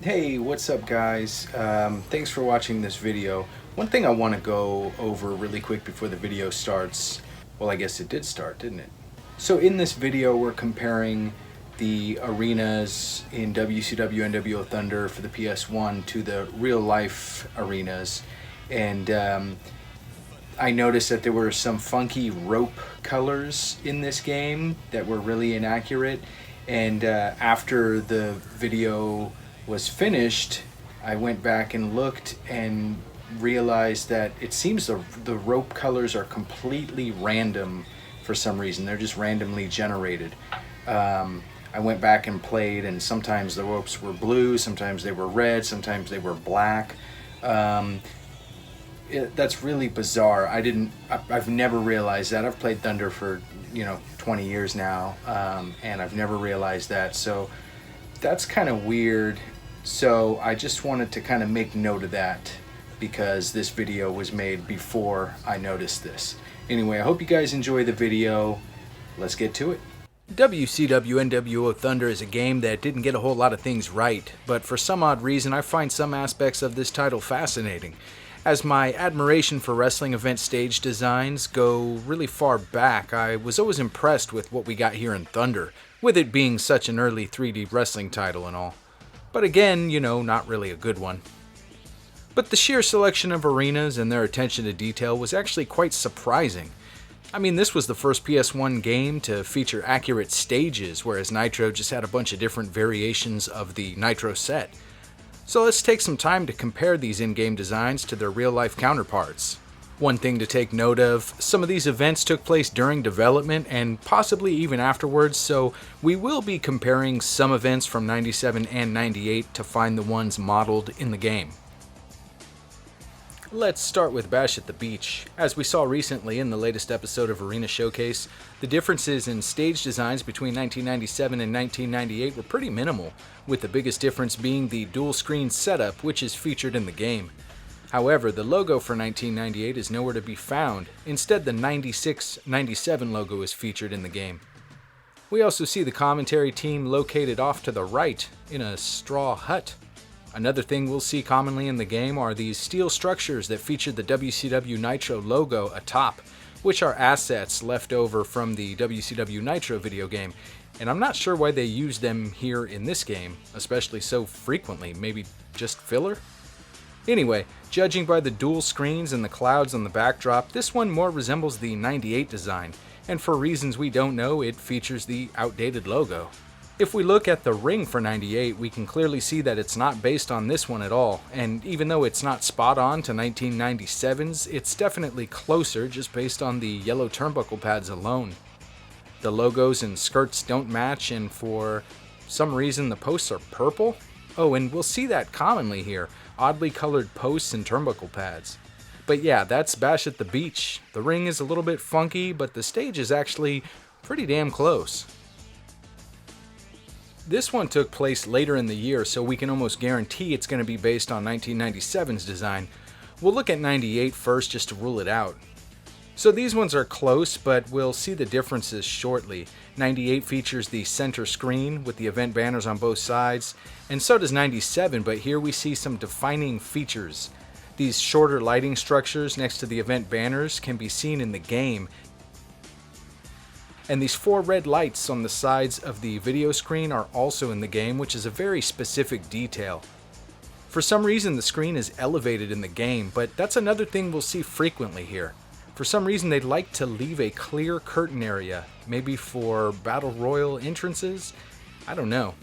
Hey, what's up guys? Thanks for watching this video. One thing I want to go over really quick before the video starts, well, I guess it did start, didn't it? So in this video we're comparing the arenas in WCW nWo Thunder for the PS1 to the real life arenas, and I noticed that there were some funky rope colors in this game that were really inaccurate, and after the video was finished, I went back and looked and realized that it seems the rope colors are completely random for some reason. They're just randomly generated. I went back and played, and sometimes the ropes were blue, sometimes they were red, sometimes they were black. That's really bizarre. I've never realized that. I've played Thunder for 20 years now, and I've never realized that. So that's kind of weird. So I just wanted to kind of make note of that because this video was made before I noticed this. Anyway, I hope you guys enjoy the video. Let's get to it. WCW nWo Thunder is a game that didn't get a whole lot of things right, but for some odd reason I find some aspects of this title fascinating, as my admiration for wrestling event stage designs go really far back. I was always impressed with what we got here in Thunder, with it being such an early 3D wrestling title and all. But again, not really a good one. But the sheer selection of arenas and their attention to detail was actually quite surprising. I mean, this was the first PS1 game to feature accurate stages, whereas Nitro just had a bunch of different variations of the Nitro set. So let's take some time to compare these in-game designs to their real-life counterparts. One thing to take note of, some of these events took place during development and possibly even afterwards, so we will be comparing some events from 97 and 98 to find the ones modeled in the game. Let's start with Bash at the Beach. As we saw recently in the latest episode of Arena Showcase, the differences in stage designs between 1997 and 1998 were pretty minimal, with the biggest difference being the dual screen setup, which is featured in the game. However, the logo for 1998 is nowhere to be found. Instead, the 96-97 logo is featured in the game. We also see the commentary team located off to the right in a straw hut. Another thing we'll see commonly in the game are these steel structures that feature the WCW Nitro logo atop, which are assets left over from the WCW Nitro video game, and I'm not sure why they use them here in this game, especially so frequently. Maybe just filler? Anyway, judging by the dual screens and the clouds on the backdrop, this one more resembles the 98 design, and for reasons we don't know, it features the outdated logo. If we look at the ring for 98, we can clearly see that it's not based on this one at all, and even though it's not spot on to 1997's, it's definitely closer just based on the yellow turnbuckle pads alone. The logos and skirts don't match, and for some reason the posts are purple. Oh, and we'll see that commonly here, oddly colored posts and turnbuckle pads. But yeah, that's Bash at the Beach. The ring is a little bit funky, but the stage is actually pretty damn close. This one took place later in the year, so we can almost guarantee it's going to be based on 1997's design. We'll look at 98 first just to rule it out. So these ones are close, but we'll see the differences shortly. 98 features the center screen with the event banners on both sides, and so does 97, but here we see some defining features. These shorter lighting structures next to the event banners can be seen in the game, and these 4 red lights on the sides of the video screen are also in the game, which is a very specific detail. For some reason the screen is elevated in the game, but that's another thing we'll see frequently here. For some reason they'd like to leave a clear curtain area, maybe for Battle Royal entrances? I don't know.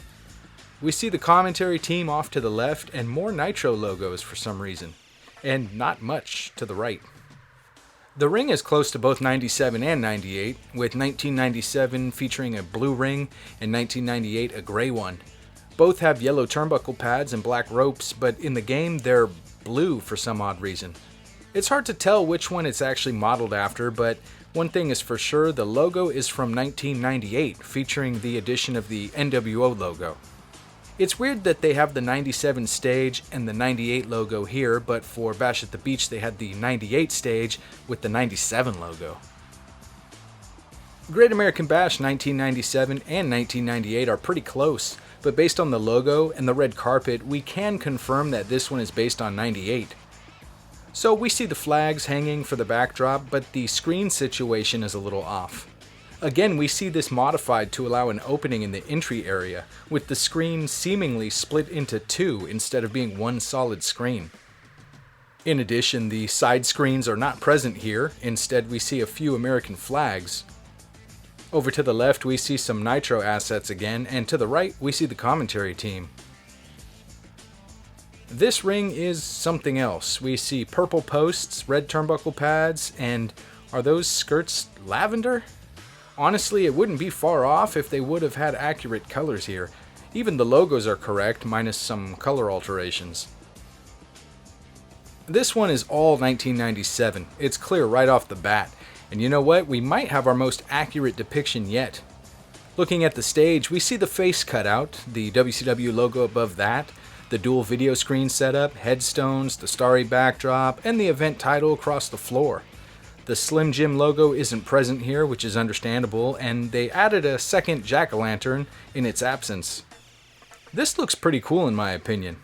We see the commentary team off to the left and more Nitro logos for some reason, and not much to the right. The ring is close to both 97 and 98, with 1997 featuring a blue ring and 1998 a gray one. Both have yellow turnbuckle pads and black ropes, but in the game they're blue for some odd reason. It's hard to tell which one it's actually modeled after, but one thing is for sure, the logo is from 1998, featuring the addition of the nWo logo. It's weird that they have the 97 stage and the 98 logo here, but for Bash at the Beach they had the 98 stage with the 97 logo. Great American Bash 1997 and 1998 are pretty close, but based on the logo and the red carpet, we can confirm that this one is based on 98. So we see the flags hanging for the backdrop, but the screen situation is a little off. Again, we see this modified to allow an opening in the entry area, with the screen seemingly split into two instead of being one solid screen. In addition, the side screens are not present here, instead we see a few American flags. Over to the left we see some Nitro assets again, and to the right we see the commentary team. This ring is something else. We see purple posts, red turnbuckle pads, and are those skirts lavender? Honestly, it wouldn't be far off if they would have had accurate colors here. Even the logos are correct, minus some color alterations. This one is all 1997. It's clear right off the bat. And you know what? We might have our most accurate depiction yet. Looking at the stage, we see the face cutout, the WCW logo above that, the dual video screen setup, headstones, the starry backdrop, and the event title across the floor. The Slim Jim logo isn't present here, which is understandable, and they added a second jack-o'-lantern in its absence. This looks pretty cool in my opinion.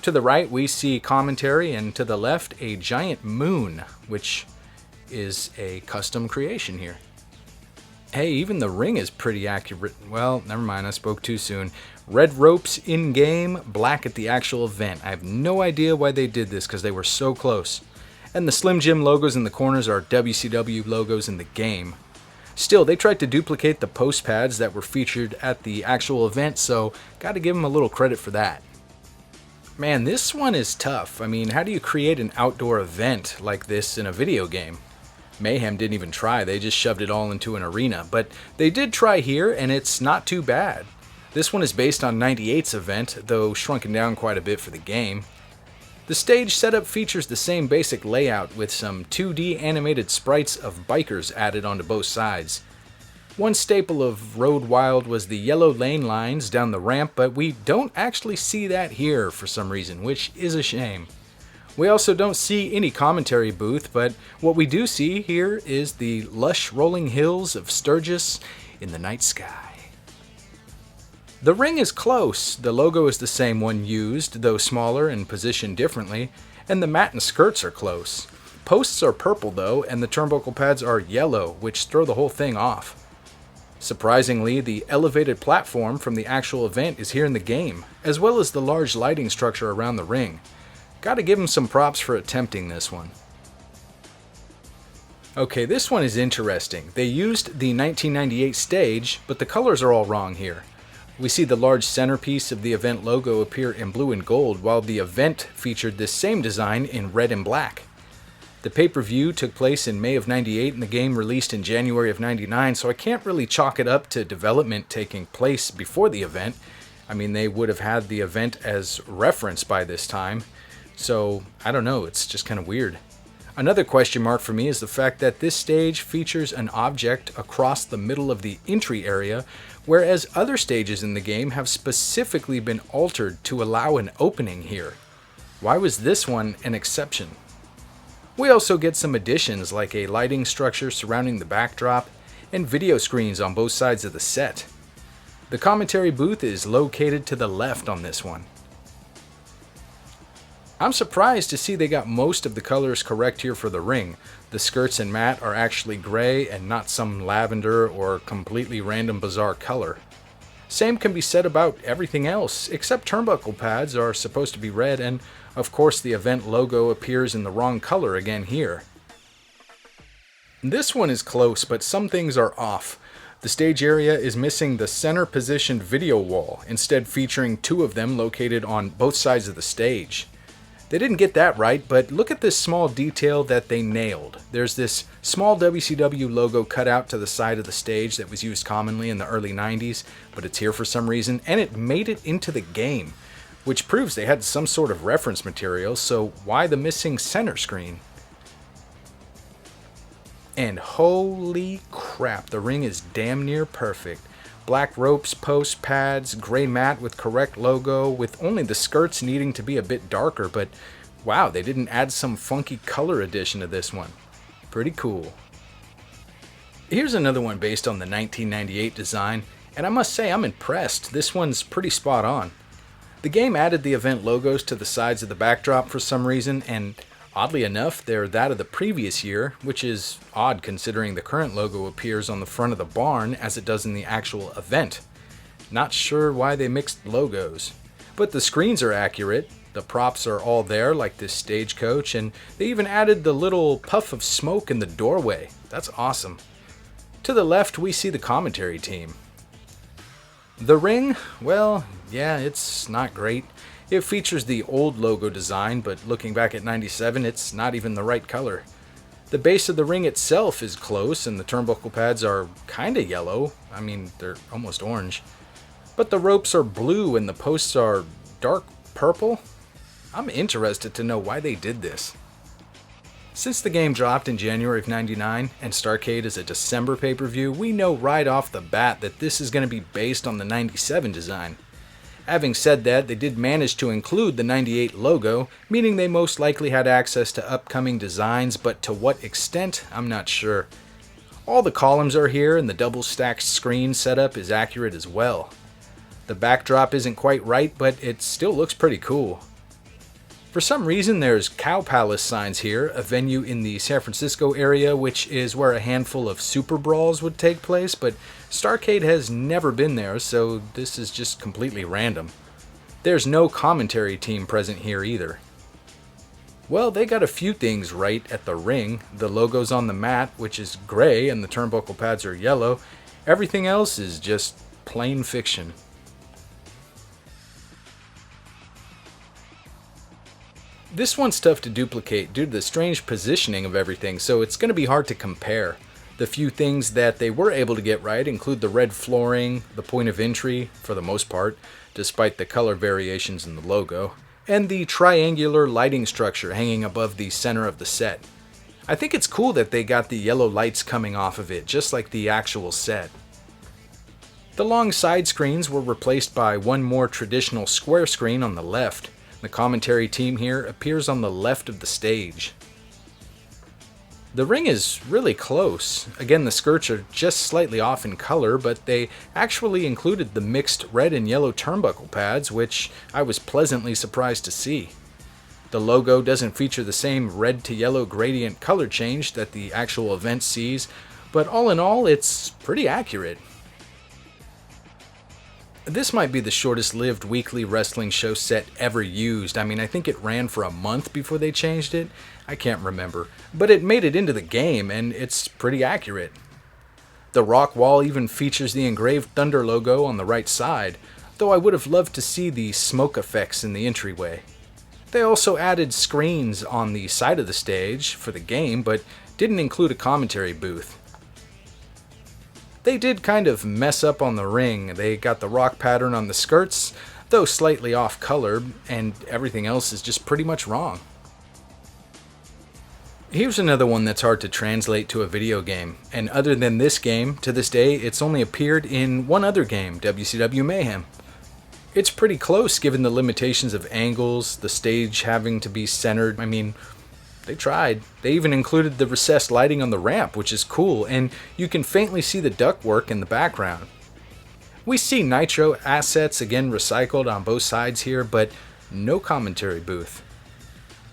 To the right, we see commentary, and to the left, a giant moon, which is a custom creation here. Hey, even the ring is pretty accurate. Well, never mind, I spoke too soon. Red ropes in-game, black at the actual event. I have no idea why they did this because they were so close. And the Slim Jim logos in the corners are WCW logos in the game. Still, they tried to duplicate the post pads that were featured at the actual event, so gotta give them a little credit for that. Man, this one is tough. I mean, how do you create an outdoor event like this in a video game? Mayhem didn't even try, they just shoved it all into an arena, but they did try here, and it's not too bad. This one is based on 98's event, though shrunken down quite a bit for the game. The stage setup features the same basic layout with some 2D animated sprites of bikers added onto both sides. One staple of Road Wild was the yellow lane lines down the ramp, but we don't actually see that here for some reason, which is a shame. We also don't see any commentary booth, but what we do see here is the lush rolling hills of Sturgis in the night sky. The ring is close. The logo is the same one used, though smaller and positioned differently, and the mat and skirts are close. Posts are purple though, and the turnbuckle pads are yellow, which throw the whole thing off. Surprisingly, the elevated platform from the actual event is here in the game, as well as the large lighting structure around the ring. Gotta give them some props for attempting this one. Okay, this one is interesting. They used the 1998 stage, but the colors are all wrong here. We see the large centerpiece of the event logo appear in blue and gold, while the event featured this same design in red and black. The pay-per-view took place in May of 98 and the game released in January of 99, so I can't really chalk it up to development taking place before the event. I mean, they would have had the event as reference by this time. So, I don't know, it's just kind of weird. Another question mark for me is the fact that this stage features an object across the middle of the entry area, whereas other stages in the game have specifically been altered to allow an opening here. Why was this one an exception? We also get some additions like a lighting structure surrounding the backdrop and video screens on both sides of the set. The commentary booth is located to the left on this one. I'm surprised to see they got most of the colors correct here for the ring. The skirts and mat are actually gray and not some lavender or completely random bizarre color. Same can be said about everything else, except turnbuckle pads are supposed to be red, and of course the event logo appears in the wrong color again here. This one is close, but some things are off. The stage area is missing the center positioned video wall, instead featuring two of them located on both sides of the stage. They didn't get that right, but look at this small detail that they nailed. There's this small WCW logo cut out to the side of the stage that was used commonly in the early 90s, but it's here for some reason, and it made it into the game, which proves they had some sort of reference material, so why the missing center screen? And holy crap, the ring is damn near perfect. Black ropes, posts, pads, gray mat with correct logo, with only the skirts needing to be a bit darker, but wow, they didn't add some funky color addition to this one. Pretty cool. Here's another one based on the 1998 design, and I must say I'm impressed. This one's pretty spot on. The game added the event logos to the sides of the backdrop for some reason, and oddly enough, they're that of the previous year, which is odd considering the current logo appears on the front of the barn as it does in the actual event. Not sure why they mixed logos. But the screens are accurate, the props are all there like this stagecoach, and they even added the little puff of smoke in the doorway. That's awesome. To the left, we see the commentary team. The ring, well, yeah, it's not great. It features the old logo design, but looking back at 97, it's not even the right color. The base of the ring itself is close, and the turnbuckle pads are kinda yellow. I mean, they're almost orange. But the ropes are blue and the posts are dark purple. I'm interested to know why they did this. Since the game dropped in January of 99 and Starrcade is a December pay-per-view, we know right off the bat that this is going to be based on the 97 design. Having said that, they did manage to include the 98 logo, meaning they most likely had access to upcoming designs, but to what extent, I'm not sure. All the columns are here and the double-stacked screen setup is accurate as well. The backdrop isn't quite right, but it still looks pretty cool. For some reason, there's Cow Palace signs here, a venue in the San Francisco area, which is where a handful of Super Brawls would take place, but Starrcade has never been there, so this is just completely random. There's no commentary team present here either. Well, they got a few things right at the ring. The logo's on the mat, which is gray, and the turnbuckle pads are yellow. Everything else is just plain fiction. This one's tough to duplicate due to the strange positioning of everything, so it's going to be hard to compare. The few things that they were able to get right include the red flooring, the point of entry, for the most part, despite the color variations in the logo, and the triangular lighting structure hanging above the center of the set. I think it's cool that they got the yellow lights coming off of it, just like the actual set. The long side screens were replaced by one more traditional square screen on the left. The commentary team here appears on the left of the stage. The ring is really close. Again, the skirts are just slightly off in color, but they actually included the mixed red and yellow turnbuckle pads, which I was pleasantly surprised to see. The logo doesn't feature the same red to yellow gradient color change that the actual event sees, but all in all, it's pretty accurate. This might be the shortest lived weekly wrestling show set ever used. I mean, I think it ran for a month before they changed it. I can't remember. But it made it into the game, and it's pretty accurate. The rock wall even features the engraved Thunder logo on the right side, though I would have loved to see the smoke effects in the entryway. They also added screens on the side of the stage for the game, but didn't include a commentary booth. They did kind of mess up on the ring. They got the rock pattern on the skirts, though slightly off color, and everything else is just pretty much wrong. Here's another one that's hard to translate to a video game, and other than this game, to this day, it's only appeared in one other game, WCW Mayhem. It's pretty close given the limitations of angles, the stage having to be centered. I mean, they tried. They even included the recessed lighting on the ramp, which is cool, and you can faintly see the ductwork in the background. We see Nitro assets again recycled on both sides here, but no commentary booth.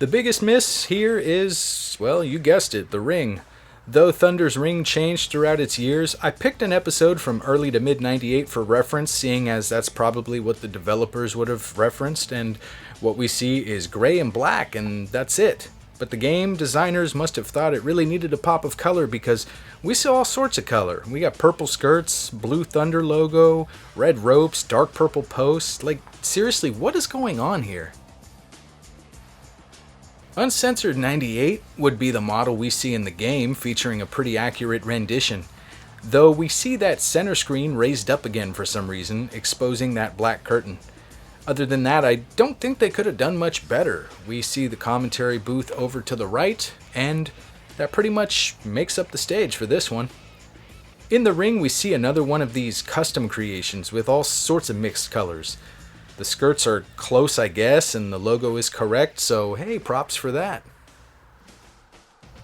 The biggest miss here is, well, you guessed it, the ring. Though Thunder's ring changed throughout its years, I picked an episode from early to mid-98 for reference, seeing as that's probably what the developers would have referenced, and what we see is gray and black, and that's it. But the game designers must have thought it really needed a pop of color because we saw all sorts of color. We got purple skirts, blue Thunder logo, red ropes, dark purple posts. Like, seriously, what is going on here? Uncensored 98 would be the model we see in the game, featuring a pretty accurate rendition. Though we see that center screen raised up again for some reason, exposing that black curtain. Other than that, I don't think they could have done much better. We see the commentary booth over to the right, and that pretty much makes up the stage for this one. In the ring, we see another one of these custom creations with all sorts of mixed colors. The skirts are close, I guess, and the logo is correct, so hey, props for that.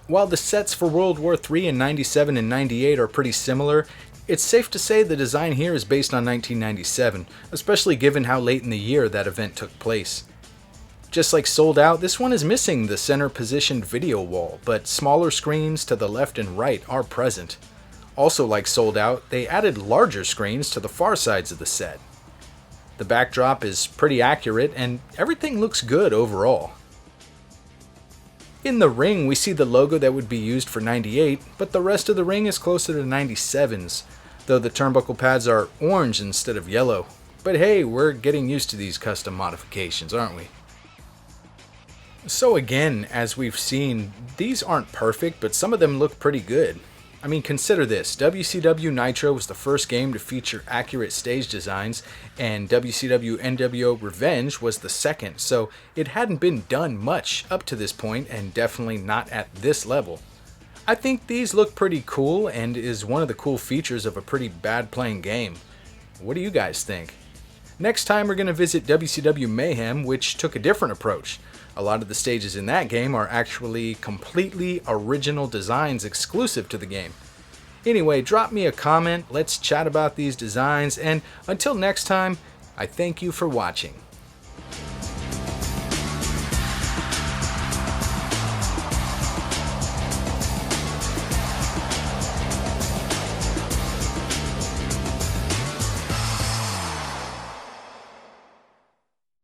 While the sets for World War III in 97 and 98 are pretty similar, it's safe to say the design here is based on 1997, especially given how late in the year that event took place. Just like Sold Out, this one is missing the center positioned video wall, but smaller screens to the left and right are present. Also like Sold Out, they added larger screens to the far sides of the set. The backdrop is pretty accurate and everything looks good overall. In the ring, we see the logo that would be used for 98, but the rest of the ring is closer to 97's, though the turnbuckle pads are orange instead of yellow. But hey, we're getting used to these custom modifications, aren't we? So again, as we've seen, these aren't perfect, but some of them look pretty good. I mean, consider this. WCW Nitro was the first game to feature accurate stage designs, and WCW nWo Revenge was the second, so it hadn't been done much up to this point, and definitely not at this level. I think these look pretty cool, and is one of the cool features of a pretty bad playing game. What do you guys think? Next time we're going to visit WCW Mayhem, which took a different approach. A lot of the stages in that game are actually completely original designs exclusive to the game. Anyway, drop me a comment, let's chat about these designs, and until next time, I thank you for watching.